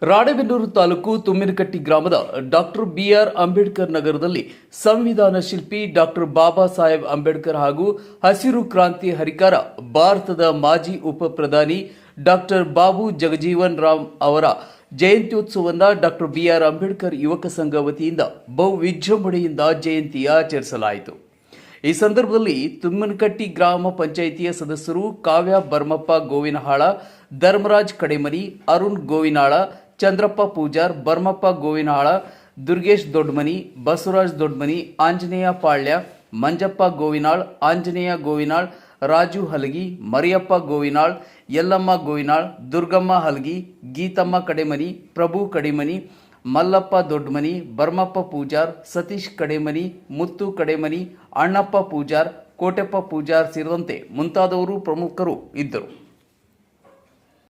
ರಾಣೆಬೆನ್ನೂರು ತಾಲೂಕು ತುಮ್ಮಿನಕಟ್ಟಿ ಗ್ರಾಮದ doctor B R Ambedkar ನಗರದಲ್ಲಿ ಸಂವಿಧಾನ ಶಿಲ್ಪಿ ಡಾಕ್ಟರ್ ಬಾಬಾ ಸಾಹೇಬ್ ಅಂಬೇಡ್ಕರ್ ಹಾಗೂ ಹಸಿರು ಕ್ರಾಂತಿ ಹರಿಕಾರ ಭಾರತದ ಮಾಜಿ ಉಪ ಪ್ರಧಾನಿ ಡಾಕ್ಟರ್ ಬಾಬು ಜಗಜೀವನ್ ರಾಮ್ ಅವರ ಜಯಂತ್ಯೋತ್ಸವವನ್ನು ಡಾಕ್ಟರ್ ಬಿಆರ್ ಅಂಬೇಡ್ಕರ್ ಯುವಕ ಸಂಘ ವತಿಯಿಂದ ಬಹು ವಿಜೃಂಭಣೆಯಿಂದ ಜಯಂತಿ ಆಚರಿಸಲಾಯಿತು. ಈ ಸಂದರ್ಭದಲ್ಲಿ ತುಮ್ಮನಕಟ್ಟಿ ಗ್ರಾಮ ಪಂಚಾಯಿತಿಯ ಸದಸ್ಯರು ಕಾವ್ಯ ಬರ್ಮಪ್ಪ ಗೋವಿನಹಾಳ, ಧರ್ಮರಾಜ್ ಕಡೆಮನಿ, ಅರುಣ್ ಗೋವಿನಾಳ, ಚಂದ್ರಪ್ಪ ಪೂಜಾರ್, ಬರ್ಮಪ್ಪ ಗೋವಿನಹಾಳ, ದುರ್ಗೇಶ್ ದೊಡ್ಡಮನಿ, ಬಸವರಾಜ್ ದೊಡ್ಡಮನಿ, ಆಂಜನೇಯ ಪಾಳ್ಯ, ಮಂಜಪ್ಪ ಗೋವಿನಾಳ್, ಆಂಜನೇಯ ಗೋವಿನಾಳ್, ರಾಜು ಹಲಗಿ, ಮರಿಯಪ್ಪ ಗೋವಿನಾಳ್, ಯಲ್ಲಮ್ಮ ಗೋವಿನಾಳ್, ದುರ್ಗಮ್ಮ ಹಲಗಿ, ಗೀತಮ್ಮ ಕಡೆಮನಿ, ಪ್ರಭು ಕಡೆಮನಿ, ಮಲ್ಲಪ್ಪ ದೊಡ್ಡಮನಿ, ಬರ್ಮಪ್ಪ ಪೂಜಾರ್, ಸತೀಶ್ ಕಡೆಮನಿ, ಮುತ್ತು ಕಡೆಮನಿ, ಅಣ್ಣಪ್ಪ ಪೂಜಾರ್, ಕೋಟೆಪ್ಪ ಪೂಜಾರ್ ಸೇರಿದಂತೆ ಮುಂತಾದವರು ಪ್ರಮುಖರು ಇದ್ದರು.